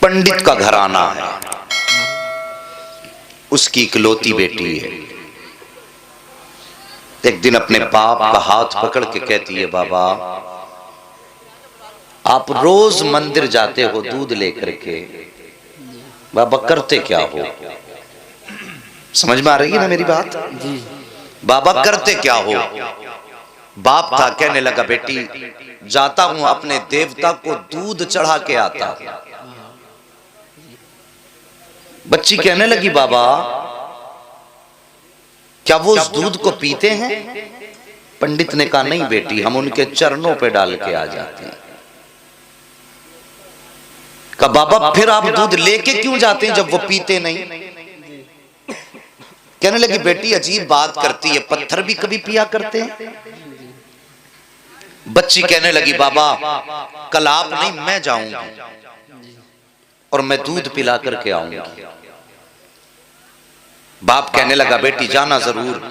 पंडित का घराना है, उसकी इकलौती बेटी है। एक दिन अपने बाप का हाथ पकड़ के कहती है, बाबा आप रोज मंदिर जाते हो दूध लेकर के, बाबा करते क्या हो? समझ में आ रही है ना मेरी बात? बाबा करते क्या हो? बाप था, कहने लगा बेटी जाता हूं अपने देवता को दूध चढ़ा के आता। बच्ची कहने लगी, बाबा क्या वो उस दूध को पीते हैं? पंडित ने कहा, नहीं बेटी, हम उनके चरणों पे डाल के आ जाते हैं। कहा, बाबा फिर आप दूध लेके क्यों जाते हैं जब वो पीते नहीं? कहने लगी, बेटी अजीब बात करती है, पत्थर भी कभी पिया करते हैं? बच्ची कहने लगी, बाबा कल आप नहीं मैं जाऊंगी और मैं दूध पिला करके आऊंगी। बाप कहने लगा, बेटी जाना जरूर,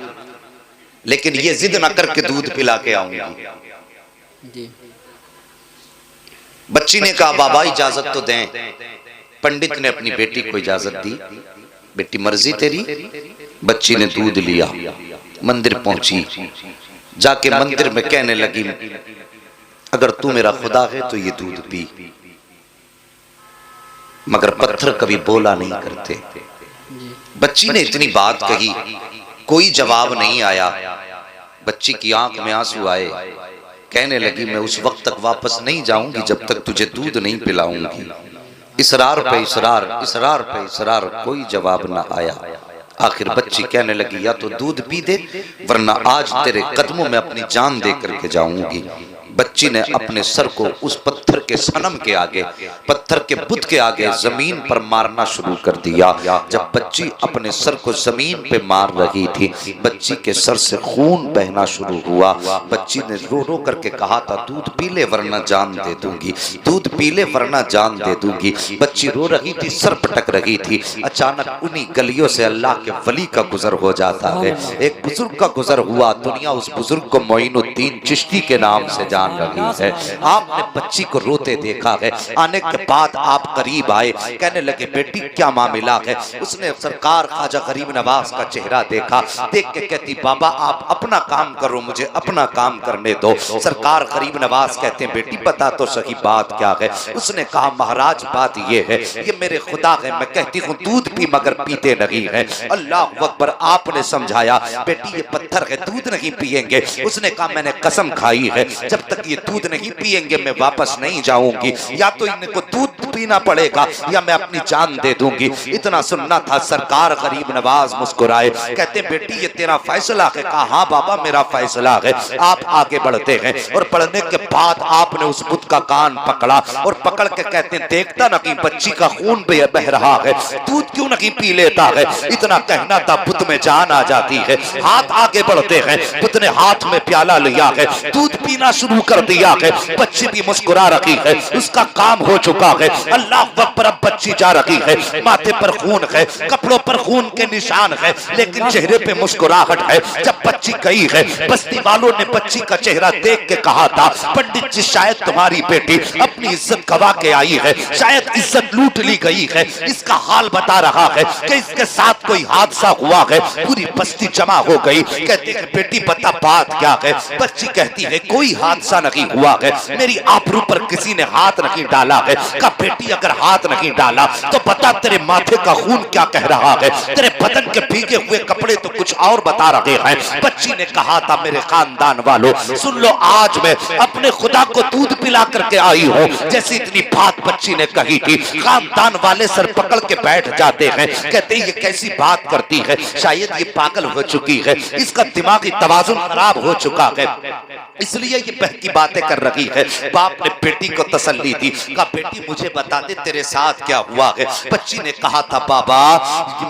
लेकिन ये जिद ना करके दूध पिला के आऊंगी। बच्ची ने कहा, बाबा इजाजत तो दें। पंडित ने अपनी बेटी को इजाजत दी, बेटी मर्जी तेरी। बच्ची ने दूध लिया, मंदिर पहुंची, जाके मंदिर में कहने लगी, अगर तू मेरा खुदा है तो ये दूध पी। मगर पत्थर कभी बोला नहीं करते। बच्ची ने इतनी बात कही, कोई जवाब नहीं आया। बच्ची की आंख में आंसू आए, कहने लगी, मैं उस वक्त तक वापस नहीं जाऊंगी जब तक तुझे दूध नहीं पिलाऊंगी। इसरार पे इसरार, इसरार पे इसरार, कोई जवाब ना आया। आखिर बच्ची कहने लगी, या तो दूध पी दे वरना आज तेरे कदमों में अपनी जान दे करके जाऊंगी। बच्ची ने अपने सर को उस पत्थर के सनम के आगे, पत्थर के बुत के आगे जमीन पर मारना शुरू कर दिया। जब बच्ची अपने सर को जमीन पे मार रही थी, बच्ची के सर से खून बहना शुरू हुआ। बच्ची ने रो रो करके कहा था, दूध पी ले वरना जान दे दूंगी, दूध पी ले वरना जान दे दूंगी। बच्ची रो रही थी, सर पटक रही थी। अचानक उन्हीं गलियों से अल्लाह के वली का गुजर हो जाता है। एक बुजुर्ग का गुजर हुआ। दुनिया उस बुजुर्ग को मोइनुद्दीन चिश्ती के नाम से जान रही है। आपने बच्ची को रोते देखा है। आने के बाद आप करीब आए, कहने लगे, बेटी क्या मामला है? उसने सरकार ख्वाजा गरीब नवाज का चेहरा देखा, देख के कहती, बाबा आप अपना काम करो, मुझे अपना काम करने दो। सरकार गरीब नवाज कहते हैं, बेटी बता तो सही बात क्या है? उसने कहा, महाराज बात ये है, ये मेरे खुदा है, मैं कहती हूँ दूध पी मगर पीते नहीं है। अल्लाह अकबर। आपने समझाया, बेटी ये पत्थर है, दूध नहीं पिएंगे। उसने कहा, मैंने कसम खाई है जब तक ये दूध नहीं पिएंगे मैं वापस नहीं जाऊंगी, या तो इनको दूध पीना पड़ेगा या मैं अपनी जान दे दूंगी। इतना सुनना था। सरकार गरीब नवाज मुस्कुराए, कहते बेटी ये तेरा फैसला है? कहा, हाँ बाबा मेरा फैसला है। आप आगे बढ़ते हैं और बढ़ने के बाद आपने उस बुत का कान पकड़ा और पकड़ के कहते हैं, देखता ना कि बच्ची का खून बह रहा है, दूध क्यों नहीं पी लेता है? इतना कहना था, बुत में जान आ जाती है। हाथ आगे बढ़ते हैं, बुत ने हाथ में प्याला लिया है, दूध पीना शुरू कर दिया है। बच्ची भी मुस्कुरा रही है, उसका काम हो चुका है। अल्लाह अकबर। अब बच्ची जा रही है, माथे पर खून है, कपड़ों पर खून के निशान है, लेकिन चेहरे पे मुस्कुराहट है। जब बच्ची गई है, बस्ती वालों ने बच्ची का चेहरा देख के कहा था, पंडित जी शायद तुम्हारी बेटी अपनी इज्जत गवा के आई है, शायद इज्जत लूट ली गई है। इसका हाल बता रहा है कि इसके साथ कोई हादसा हुआ है। पूरी बस्ती जमा हो गई, कहती है, बेटी बता बात क्या है? बच्ची कहती है, कोई हादसा नहीं हुआ है, मेरी आबरू पर किसी ने हाथ नहीं डाला है। कहा, बेटी अगर हाथ नहीं डाला तो बता तेरे माथे का खून क्या कह रहा है? तेरे बदन के भीगे हुए कपड़े तो कुछ और बता रहे हैं। बच्ची ने कहा था, मेरे खानदान वालों सुन लो, आज मैं अपने खुदा को दूध पिला करके आई हूँ। जैसी इतनी बात बच्ची ने कही थी, खानदान वाले सर पकड़ के बैठ जाते हैं, कहते ये कैसी बात करती है? शायद ये पागल हो चुकी है, इसका दिमागी तवाजुन खराब हो चुका है, इसलिए ये बहकी बातें कर रही है। बाप ने बेटी को तसल्ली दी, कहा, बेटी मुझे बता दे तेरे साथ क्या हुआ है? बच्ची ने कहा था, बाबा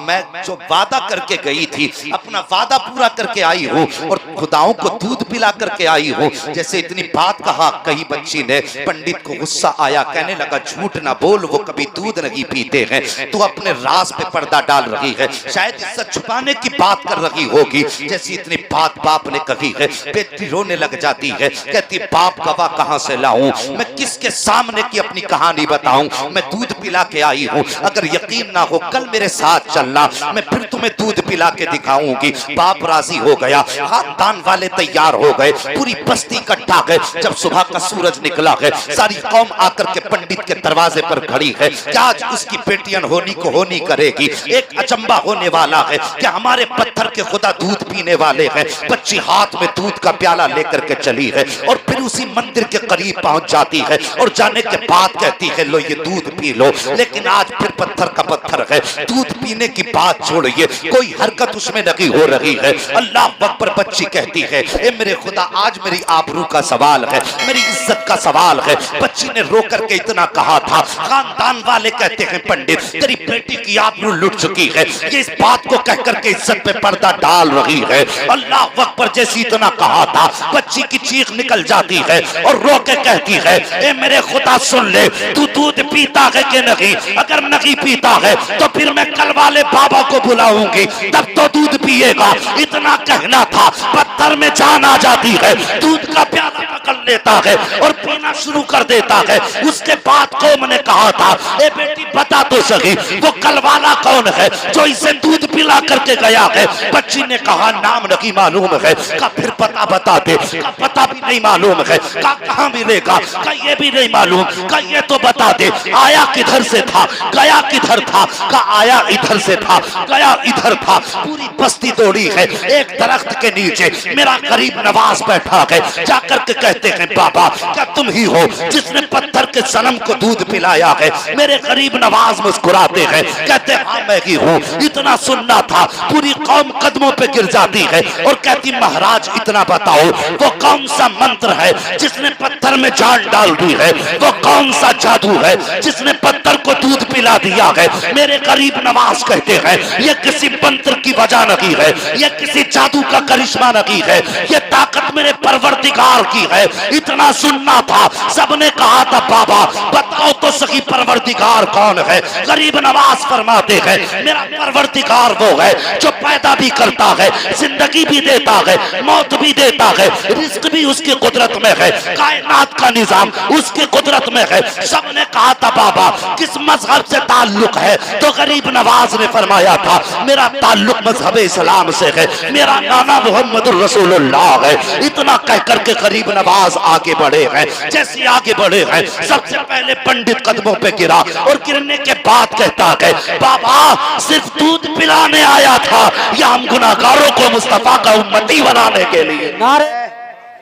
मैं जो वादा करके गई थी अपना वादा पूरा करके आई हूँ और खुदाओं को दूध पिला करके आई हूँ। जैसे इतनी बात कही बच्ची ने, पंडित को गुस्सा आया, कहने लगा, झूठ ना बोल, वो कभी दूध नहीं पीते हैं, तू अपने राज पे पर्दा डाल रही है, शायद इज्जत छुपाने की बात कर रही होगी। जैसी इतनी बात बाप ने कही है, बेटी रोने लग जाती है, कहती बाप गवाह कहां से लाऊं, मैं किसके सामने की अपनी कहानी बताऊं? हूँ, मैं दूध पिला के आई हूँ, अगर यकीन ना हो कल मेरे साथ चलना, मैं फिर तुम्हें दूध पिला के दिखाऊंगी। बाप राजी हो गया, खानदान वाले तैयार हो गए, पूरी बस्ती इकट्ठा गए। जब सुबह का सूरज निकला है, सारी कौम आकर के पंडित के दरवाजे पर खड़ी है कि आज उसकी बेटियां होनी को होनी करेगी। एक अचंबा होने वाला है कि हमारे पत्थर के खुदा दूध पीने वाले हैं। बच्ची हाथ में दूध का प्याला लेकर के चली है और फिर उसी मंदिर के करीब पहुंच जाती है और जाने के बाद कहती है लो ये दूध पी लो। लेकिन आज फिर पत्थर का पत्थर है, दूध पीने की बात छोड़िए, कोई हरकत उसमें नहीं हो रही है। अल्लाह अकबर बच्ची कहती है ए मेरे खुदा आज मेरी आबरू का सवाल है, मेरी इज्जत का सवाल है। बच्ची ने रो करके इतना कहा था। खानदान वाले कहते हैं पंडित तेरी बेटी की आबरू लुट चुकी है, ये इस बात को कह करके इज्जत पे पर्दा डाल रही है। अल्लाह अकबर जैसे इतना कहा था, बच्ची की चीख निकल जाती है और रो के कहती है ए मेरे खुदा सुन ले, तू दूध पीता है कि नहीं? अगर नहीं पीता है तो फिर मैं कल वाले बाबा को बुलाऊंगी, तब तो दूध पिएगा। इतना कहना था, पत्थर में जान आ जाती है, दूध का प्याला पकड़ लेता है और पीना शुरू कर देता है। उसके बाद कौम ने कहा था ए बेटी बता तो सही वो कल वाला कौन है जो इसे दूध पिला करके गया है? बच्ची ने कहा नाम नहीं मालूम है। का फिर पता बता दे। का पता भी नहीं मालूम है। का कहाँ मिलेगा? का ये भी नहीं मालूम। का ये तो बता दे आया किधर से था, गया किधर था? का आया इधर से था, गया इधर था। पूरी बस्ती दौड़ी है। एक दरख्त के नीचे मेरा गरीब नवाज बैठा है। जाकर के कहते हैं बाबा क्या तुम ही हो जिसने पत्थर के सनम को दूध पिलाया है? मेरे गरीब नवाज मुस्कुराते हैं, कहते हाँ मैं ही हूँ। इतना सुनना था, पूरी कौम कदमों पे गिर जाती है और कहती महाराज इतना बताओ वो कौन सा मंत्र है जिसने पत्थर में जान डाल दी है? वो कौन सा जादू है जिसने पत्थर को दूध पिला दिया है? मेरे गरीब नवाज कहते हैं ये किसी मंत्र की वजह नहीं है, ये किसी जादू का करिश्मा नहीं है, ये ताकत मेरे परवरदिगार की है। इतना सुनना था, सबने कहा था बाबा बताओ तो सही परवरदिगार कौन है? गरीब नवाज फरमाते हैं मेरा परवरदिगार वो है जो पैदा भी करता है, जिंदगी भी देता है, मौत भी देता है, रिस्क भी उसकी कुदरत में है, कायनात का निजाम उसकी कुदरत में है। सबने कहा था बाबा किस मजहब से ताल्लुक है? तो गरीब नवाज ने फरमाया था मेरा ताल्लुक मजहब इस्लाम से है, मेरा नाना मोहम्मदुर रसूलुल्लाह है। इतना कह करके गरीब नवाज आगे बढ़े हैं। जैसे आगे बढ़े हैं सबसे पहले पंडित कदमों पे गिरा और गिरने के बाद कहता है बाबा सिर्फ दूध पिलाने आया था या हम गुनाहगारों को मुस्तफा का उम्मती बनाने के लिए? नारे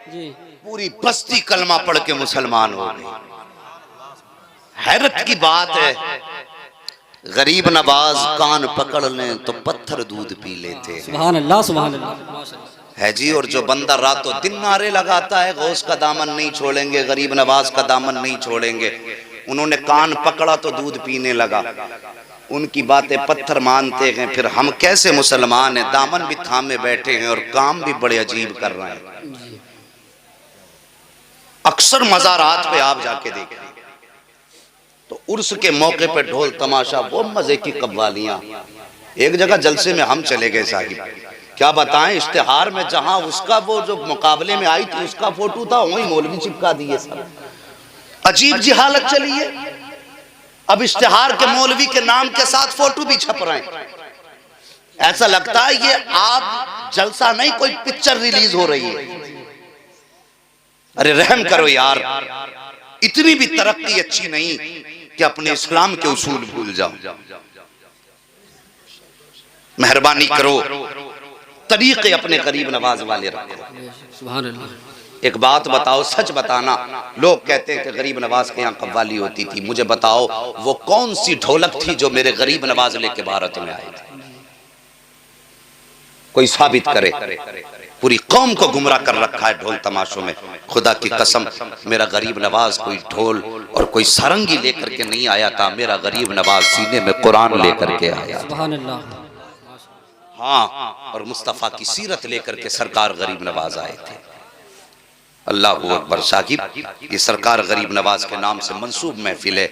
जी। पूरी बस्ती कलमा पढ़ के मुसलमान हो गई। हैरत की बात है, गरीब नवाज कान पकड़ लें तो पत्थर दूध पी लेते हैं। सुभान अल्लाह, सुभान अल्लाह है जी। और जो बंदा रातों दिन नारे लगाता है गौस का दामन नहीं छोड़ेंगे, गरीब नवाज का दामन नहीं छोड़ेंगे, उन्होंने कान पकड़ा तो दूध पीने लगा। उनकी बातें पत्थर मानते हैं, फिर हम कैसे मुसलमान हैं? दामन भी थामे बैठे हैं और काम भी बड़े अजीब कर रहे हैं। अक्सर मज़ारात पे आप जाके देखें तो उर्स के मौके पे ढोल तमाशा, वो मजे की कव्वालियां। एक जगह जलसे में हम चले गए साहिब, क्या बताएं, इश्तिहार में जहां उसका वो जो मुकाबले में आई थी उसका फोटो था, वही मौलवी चिपका दिए सब। अजीब जी हालत चली है। अब इश्तिहार के मौलवी के नाम के साथ फोटो भी छप रहे हैं। ऐसा लगता है ये आप जलसा नहीं, कोई पिक्चर रिलीज हो रही है। अरे रहम करो यार, इतनी भी तरक्की अच्छी नहीं कि अपने इस्लाम के उसूल भूल जाओ। मेहरबानी करो, तरीके अपने गरीब नवाज वाले रखो। सुभान अल्लाह। एक बात बताओ, सच बताना, लोग कहते हैं कि गरीब नवाज के यहाँ कव्वाली होती थी, मुझे बताओ वो कौन सी ढोलक थी जो मेरे गरीब नवाज लेके भारत में आए थे? कोई साबित करे। पूरी कौम को गुमराह कर रखा है ढोल तमाशों में। खुदा की कसम, मेरा गरीब नवाज कोई ढोल और कोई सारंगी लेकर के नहीं आया था, मेरा गरीब नवाज सीने में कुरान लेकर के आया। सुभान अल्लाह। हाँ, और मुस्तफ़ा की सीरत लेकर के सरकार गरीब नवाज आए थे। अल्लाह अकबर। साकिब, ये सरकार गरीब नवाज के नाम से मंसूब महफिल है,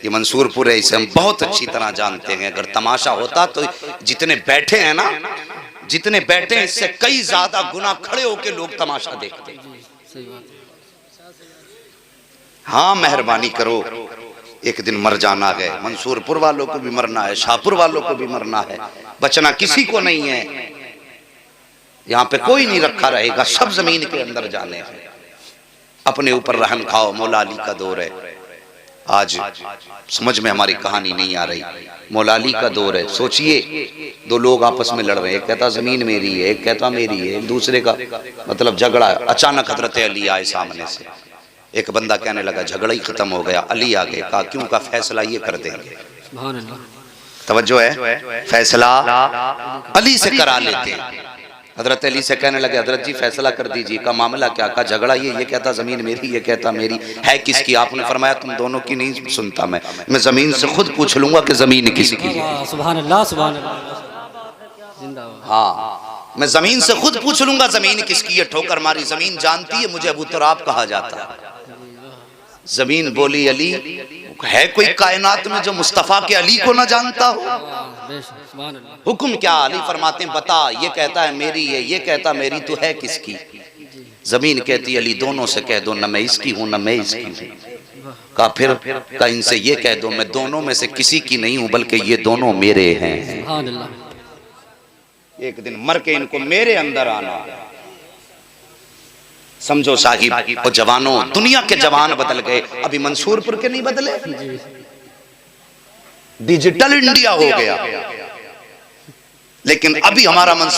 ये मंसूरपुर है, इसे हम बहुत अच्छी तरह जानते हैं। अगर तमाशा होता तो जितने बैठे हैं ना, जितने बैठे हैं इससे कई ज्यादा गुना खड़े होके लोग तमाशा देखते हैं। हाँ मेहरबानी करो, एक दिन मर जाना है, मंसूरपुर वालों को भी मरना है, शाहपुर वालों को भी मरना है, बचना किसी को नहीं है। यहाँ पे कोई नहीं रखा रहेगा, सब जमीन के अंदर जाने हैं। अपने ऊपर रहम खाओ, मौला अली का दौर है। आज समझ में हमारी कहानी नहीं आ रही, मौला अली का दौर है। सोचिए, दो लोग आपस में लड़ रहे हैं, एक कहता जमीन मेरी है, एक कहता मेरी है, एक दूसरे का मतलब झगड़ा। अचानक हजरत अली आए सामने से, एक बंदा कहने लगा झगड़ा ही खत्म हो गया। अली आ गए, कहा क्यों? का फैसला ये कर देंगे। तवज्जो है, फैसला अली से करा लेते हैं। हजरत अली से कहने लगे हजरत जी फैसला कर दीजिए। का मामला क्या? का झगड़ा ये कहता जमीन मेरी, ये कहता मेरी है किसकी? आपने फरमाया तुम दोनों की नहीं सुनता मैं जमीन से खुद पूछ लूंगा कि जमीन किसकी है। सुभान अल्लाह, सुभान अल्लाह, जिंदाबाद। हाँ, मैं जमीन से खुद पूछ लूंगा जमीन किसकी है। ठोकर मारी, जमीन जानती है मुझे अबू तुराब कहा जाता है। जमीन बोली अली, है कोई कायनात में जो मुस्तफा के अली को ना जानता हो? हुक्म क्या? अली फरमाते हैं बता, ये कहता है मेरी है, ये कहता मेरी, तो है किसकी? जमीन कहती अली दोनों से कह दो, न मैं इसकी हूं न मैं इसकी हूं। कहा फिर? का इनसे ये कह दो मैं दोनों में से किसी की नहीं हूं, बल्कि ये दोनों मेरे हैं। एक दिन मर के इनको मेरे अंदर आना। समझो साहिब और जवानों, दुनिया के जवान बदल गए, अभी मंसूरपुर के नहीं बदले। डिजिटल इंडिया हो गया, लेकिन अभी हमारा मंसूर